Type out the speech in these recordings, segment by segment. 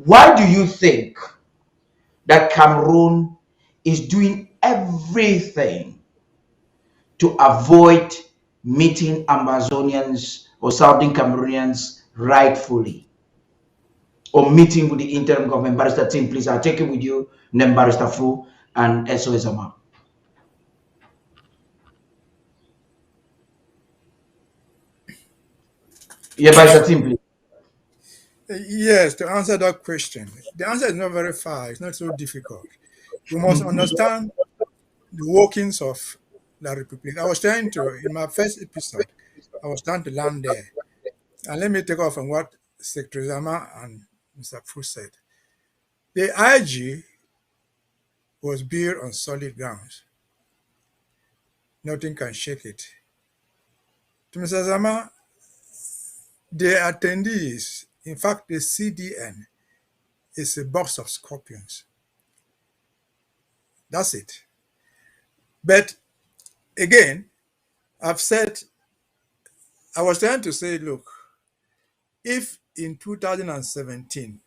Why do you think that Cameroon is doing everything to avoid meeting Amazonians or Southern Cameroonians rightfully, or meeting with the interim government? Barrister Tim, please, I'll take it with you, and then Barrister Fru and SOS Ama. Yeah, Barrister Tim, please. Yes, to answer that question, the answer is not very far. It's not so difficult. We must understand the workings of La Republique. I was trying to, in my first episode, I was trying to land there. And let me take off from what Secretary Zama and Mr. Fru said. The IG was built on solid grounds. Nothing can shake it. To Mr. Zama, the attendees, in fact, the CDN is a box of scorpions. That's it. But again, I've said, I was trying to say, look, if in 2017,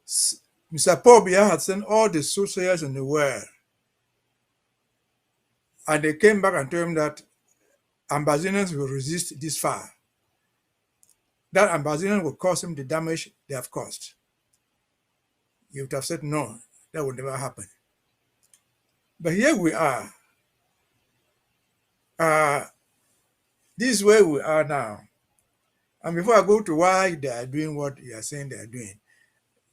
Mr. Paul Biya had sent all the soothsayers in the world, and they came back and told him that Ambazonians will resist this fire, that Ambazonians will cause him the damage they have caused. You would have said, no, that would never happen. But here we are. This is where we are now. And before I go to why they are doing what you are saying they are doing,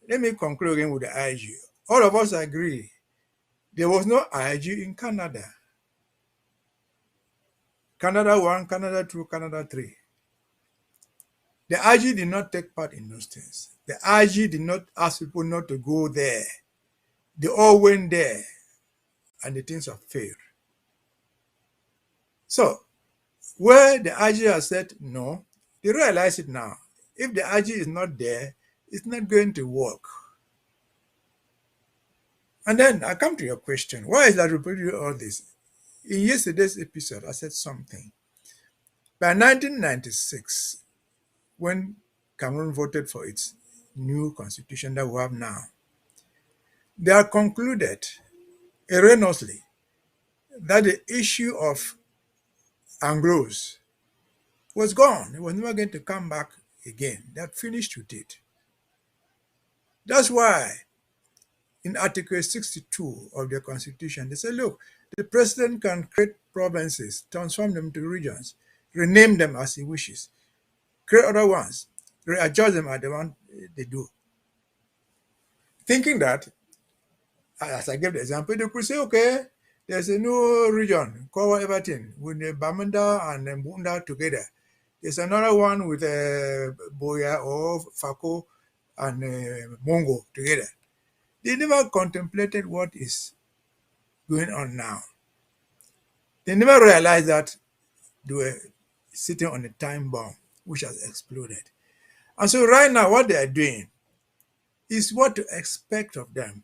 let me conclude again with the IG. All of us agree there was no IG in Canada. Canada 1, Canada 2, Canada 3. The IG did not take part in those things. The IG did not ask people not to go there. They all went there, and the things have failed. So, where the IG has said no, they realize it now. If the IG is not there, it's not going to work. And then I come to your question. Why is that repeating all this? In yesterday's episode, I said something. By 1996, when Cameroon voted for its new constitution that we have now, they have concluded erroneously that the issue of Anglos was gone. It was never going to come back again. They had finished with it. That's why in Article 62 of the Constitution, they say, look, the president can create provinces, transform them to regions, rename them as he wishes, create other ones, readjust them as the one they do. Thinking that, as I gave the example, they could say, okay, there's a new region, cover everything, with the Bamenda and Mbunda together. There's another one with Boya or Fako and Mongo together. They never contemplated what is going on now. They never realized that they were sitting on a time bomb which has exploded. And so right now what they are doing is what to expect of them.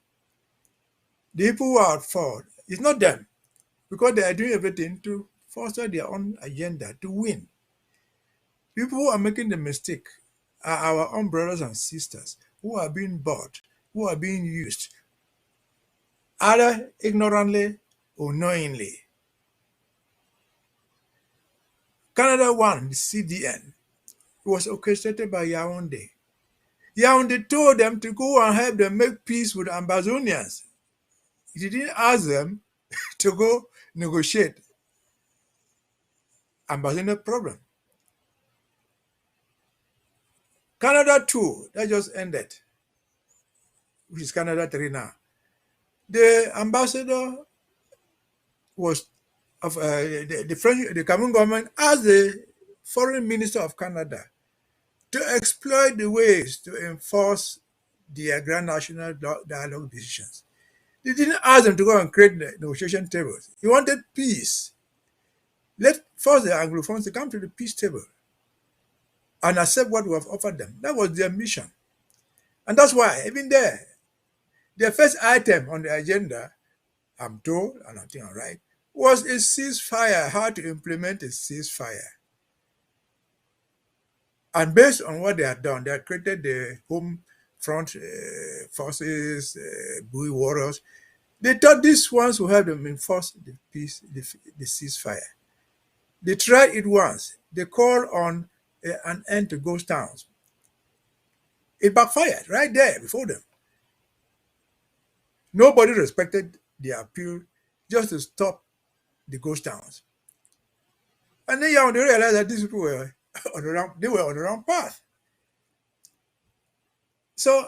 The people who are at fault, it's not them, because they are doing everything to foster their own agenda to win. People who are making the mistake are our own brothers and sisters who are being bought, who are being used, either ignorantly or knowingly. Canada 1, the CDN, was orchestrated by Yaoundé. Yaoundé told them to go and help them make peace with Ambazonians. He didn't ask them to go negotiate Ambazonian problem. Canada 2, that just ended, which is Canada 3 now. The ambassador was of the Cameroon government asked the foreign minister of Canada to exploit the ways to enforce their grand national dialogue decisions. They didn't ask them to go and create negotiation tables. He wanted peace. Let force the Anglophones to come to the peace table and accept what we have offered them. That was their mission. And that's why, even there, their first item on the agenda, I'm told, and I think I'm right, was a ceasefire, how to implement a ceasefire. And based on what they had done, they had created the Home front forces, Bui warriors. They thought these ones would help them enforce the peace, the ceasefire. They tried it once. They called on an end to ghost towns. It backfired right there before them. Nobody respected the appeal just to stop the ghost towns. And then they realized that these people were they were on the wrong path. So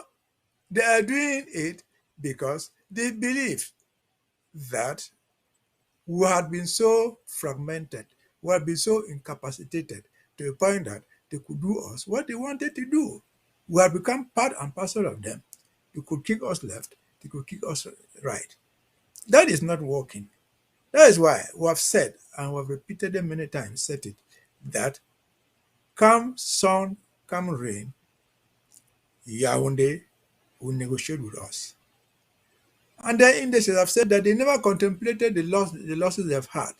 they are doing it because they believed that we had been so fragmented, we had been so incapacitated to the point that they could do us what they wanted to do. We had become part and parcel of them. They could kick us left, they could kick us right. That is not working. That is why we have said, and we have repeated it many times, said it, that come sun, come rain, Yaoundé will negotiate with us. And their indices have said that they never contemplated the losses they have had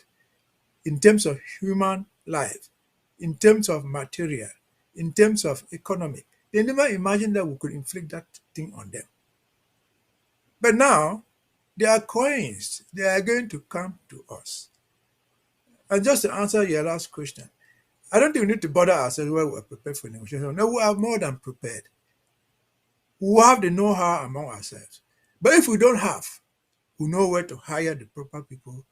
in terms of human life, in terms of material, in terms of economic. They never imagined that we could inflict that thing on them. But now, they are coins. They are going to come to us. And just to answer your last question, I don't think we need to bother ourselves whether we're prepared for negotiation. No, we are more than prepared. We have the know-how among ourselves. But if we don't have, we know where to hire the proper people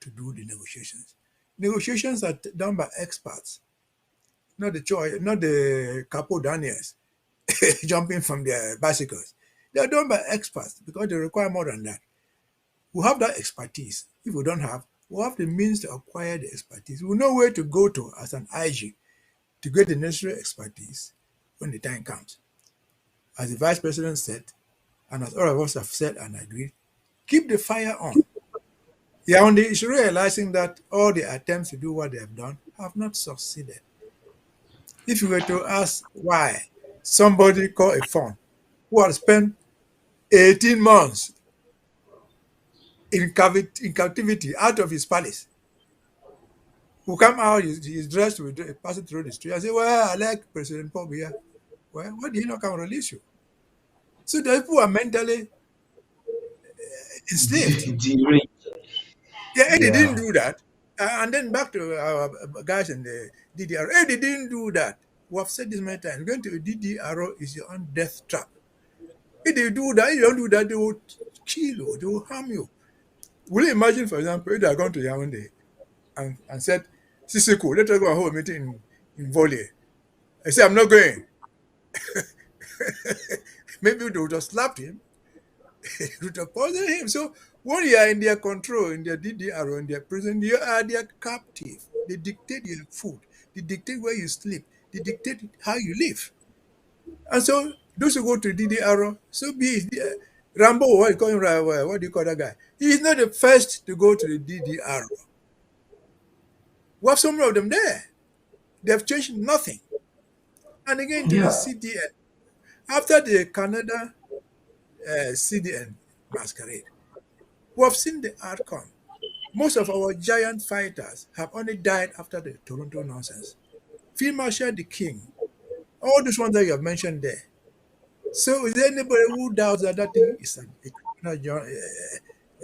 to do the negotiations. Negotiations are done by experts, not the Capo Daniels jumping from their bicycles. They are done by experts because they require more than that. We have that expertise. If we don't have, we have the means to acquire the expertise. We know where to go to as an IG to get the necessary expertise when the time comes. As the Vice President said, and as all of us have said and agreed, keep the fire on. Yaoundé is realizing that all the attempts to do what they have done have not succeeded. If you were to ask why somebody called a phone who had spent 18 months in captivity out of his palace, who come out, he's dressed with passing through the street, I say, well, I like President Paul Biya. Well, why did he not come and release you? So the people are mentally enslaved. Yeah, Eddie didn't Yeah. do that. And then back to our guys in the DDR. Eddie didn't do that. We have said this many times. Going to a DDRO is your own death trap. If they do that, you don't do that, they will kill you, they will harm you. Will you imagine, for example, if they are going to Yaoundé and said, Sissoko, let us go and hold a meeting in Volley. I said, I'm not going. Maybe they would have slapped him, they would have poisoned him. So when you are in their control, in their DDR or in their prison, you are their captive. They dictate your food, they dictate where you sleep, they dictate how you live. And so those who go to DDR, so be it. Rambo, what do you call that guy? He is not the first to go to the DDR. We have so many of them there. They have changed nothing. And again to the Yeah. CDN. After the Canada CDN masquerade, we have seen the outcome. Most of our giant fighters have only died after the Toronto nonsense. Field Marshal the King, all those ones that you have mentioned there. So is there anybody who doubts that that thing is a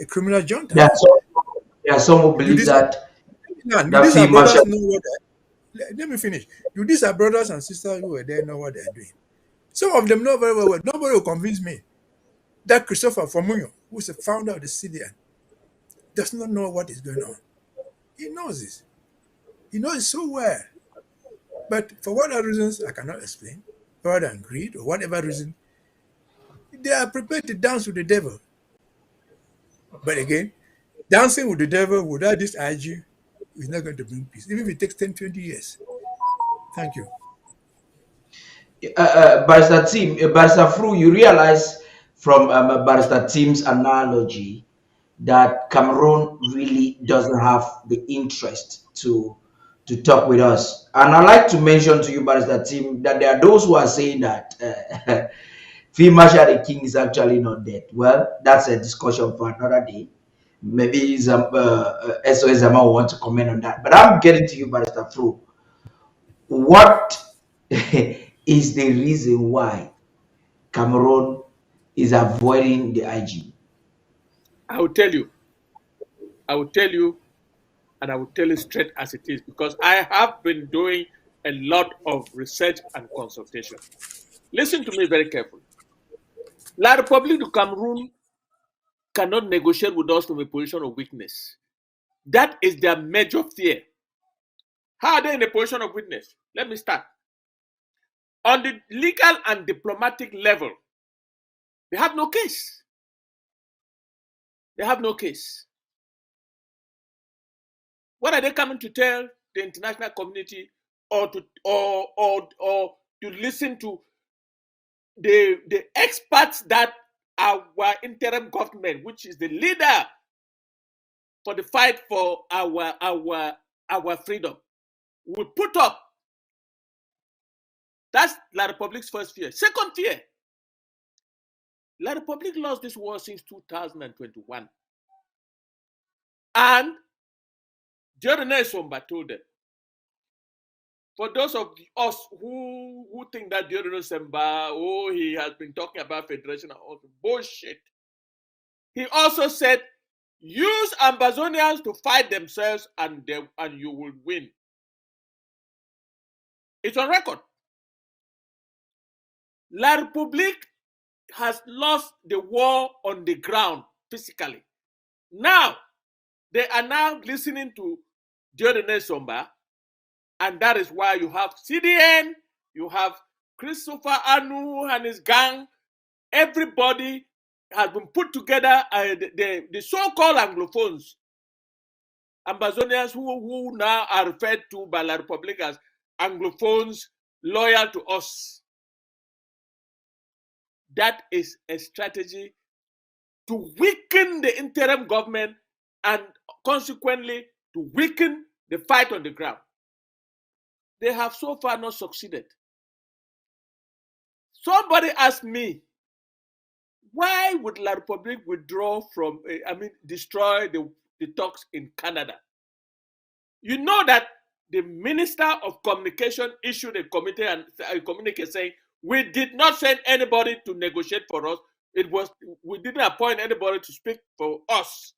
criminal junta? There are some, there are some who Do believe these that do that these our field marshal. brothers know what let me finish. Do these our brothers and sisters who were there know what they're doing? Some of them know very well. Nobody will convince me that Christopher Fomunyo, who is the founder of the CDN, does not know what is going on. He knows this. He knows it so well. But for whatever reasons I cannot explain, other than greed or whatever reason, they are prepared to dance with the devil. But again, dancing with the devil without this IG is not going to bring peace, even if it takes 10, 20 years. Thank you. Barrister Tim, Barrister Fru, you realize from Barrister Tim's analogy that Cameroon really doesn't have the interest to talk with us. And I'd like to mention to you, Barrister Tim, that there are those who are saying that Field Marshal the King is actually not dead. Well, that's a discussion for another day. Maybe SOS Zama will want to comment on that. But I'm getting to you, Barrister Fru. What is the reason why Cameroon is avoiding the IG? I will tell you, and I will tell you straight as it is, because I have been doing a lot of research and consultation. Listen to me very carefully. La République du Cameroon cannot negotiate with us from a position of weakness. That is their major fear. How are they in a position of weakness? Let me start. On the legal and diplomatic level, they have no case. They have no case. What are they coming to tell the international community, or to listen to the experts that our interim government, which is the leader for the fight for our freedom, will put up? That's La République's first fear. Second fear, La République lost this war since 2021. And Dieudonné Somba told them, for those of us who think that Dieudonné Somba, he has been talking about federation and all bullshit. He also said, use Ambazonians to fight themselves and you will win. It's on record. La République has lost the war on the ground physically. Now, they are now listening to Dieudonné Somba, and that is why you have CDN, you have Christopher Anu and his gang. Everybody has been put together, the so-called Anglophones, Ambazonians who now are referred to by La République as Anglophones loyal to us. That is a strategy to weaken the interim government and consequently to weaken the fight on the ground. They have so far not succeeded. Somebody asked me, why would La République withdraw from, destroy the talks in Canada? You know that the Minister of Communication issued a communique saying, we did not send anybody to negotiate for us. We didn't appoint anybody to speak for us.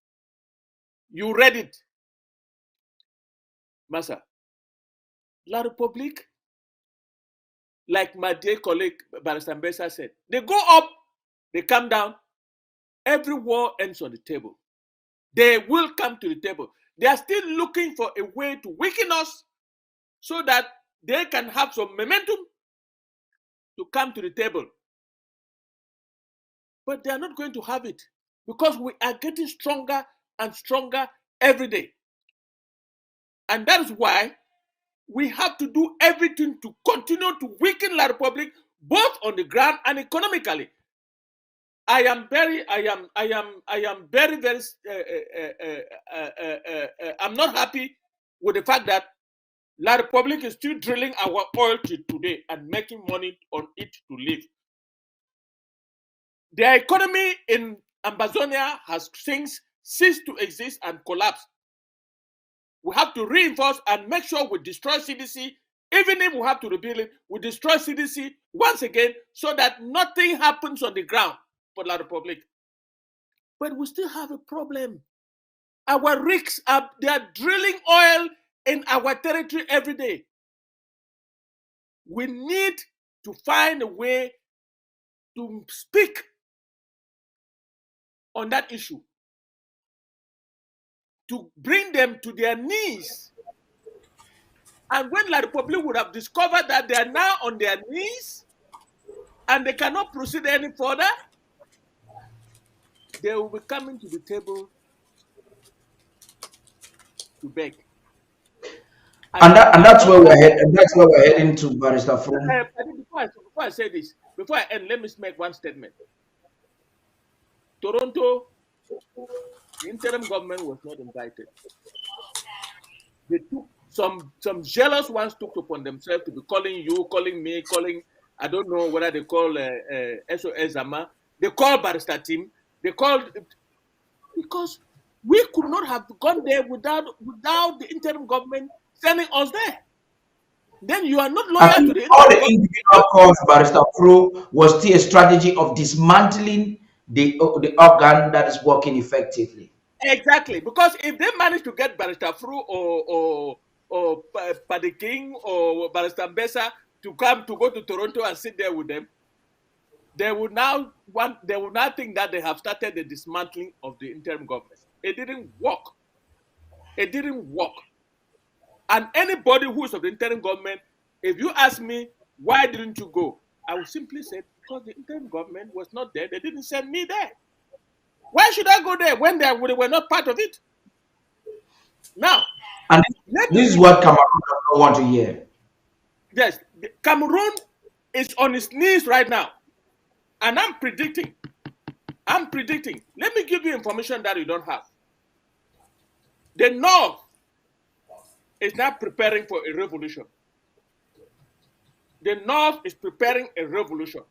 You read it, Massa. La République, like my dear colleague Barrister Mbesa said, they go up, they come down. Every war ends on the table. They will come to the table. They are still looking for a way to weaken us so that they can have some momentum to come to the table. But they are not going to have it because we are getting stronger and stronger every day. And that is why we have to do everything to continue to weaken La République, both on the ground and economically. I'm not happy with the fact that La République is still drilling our oil today and making money on it to live. The economy in Ambazonia has since ceased to exist and collapsed. We have to reinforce and make sure we destroy CDC. Even if we have to rebuild it, we destroy CDC once again so that nothing happens on the ground for La République. But we still have a problem. Our rigs they are drilling oil in our territory every day. We need to find a way to speak on that issue, to bring them to their knees. And when La République would have discovered that they are now on their knees and they cannot proceed any further, they will be coming to the table to beg. And that's where we're heading. That's where we're heading to, Barrister Fru. Before I say this, before I end, let me make one statement. Toronto, the interim government was not invited. They took some jealous ones took upon themselves to be calling you, calling me, calling, I don't know whether they call SOS Zama. They call Barrister Tim. They called because we could not have gone there without the interim government sending us there. then you are not loyal to the all interim the government. individual calls Barrister Fru was still a strategy of dismantling the organ that is working effectively. Exactly, because if they manage to get Barrister Fru or Paddy King or Barrister Mbesa to go to Toronto and sit there with them, they would now think that they have started the dismantling of the interim government. It didn't work. It didn't work. And anybody who is of the interim government, if you ask me, why didn't you go? I will simply say, because the interim government was not there. They didn't send me there. Why should I go there when they were not part of it? Now, and this is what Cameroon does not want to hear. Yes, Cameroon is on its knees right now. And I'm predicting. Let me give you information that you don't have. The North is now preparing for a revolution. The North is preparing a revolution.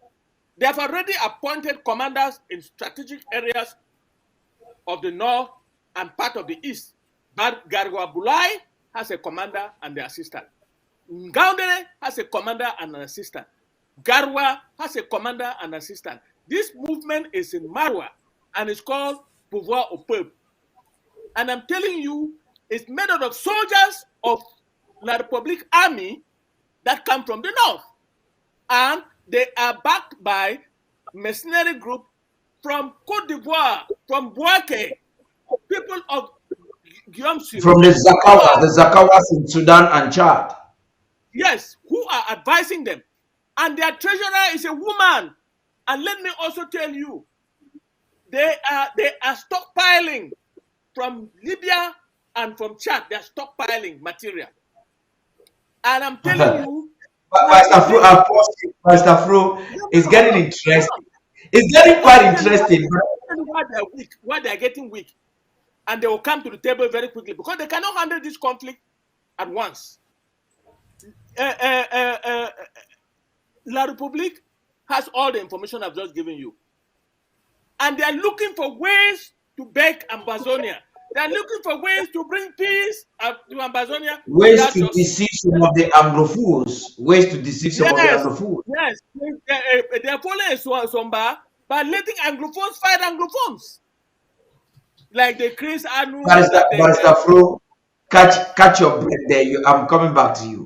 They have already appointed commanders in strategic areas of the North and part of the East. But Garwa Bulai has a commander and the assistant. Ngaundere has a commander and an assistant. Garwa has a commander and assistant. This movement is in Marwa and it's called Pouvoir au Peuple. And I'm telling you, it's made out of soldiers of La République Army that come from the North. And they are backed by mercenary group from Côte d'Ivoire, from Bouaké, people of Guillaume Siro. From the Zakawas in Sudan and Chad. Yes, who are advising them. And their treasurer is a woman. And let me also tell you, they are stockpiling from Libya and from Chad. They are stockpiling material. And I'm telling you, Pastor Fru, it's getting interesting. It's getting quite interesting. Why they're weak, why they're getting weak. And they will come to the table very quickly because they cannot handle this conflict at once. La République has all the information I've just given you. And they are looking for ways to beg Ambazonia. They are looking for ways to bring peace to Ambazonia. Ways to deceive some of the Anglophones. Ways to deceive some of the Anglophones. Yes, they are following Somba by letting Anglophones fight Anglophones. Like the Chris Anu. Barrister Fru, catch your breath there. I'm coming back to you.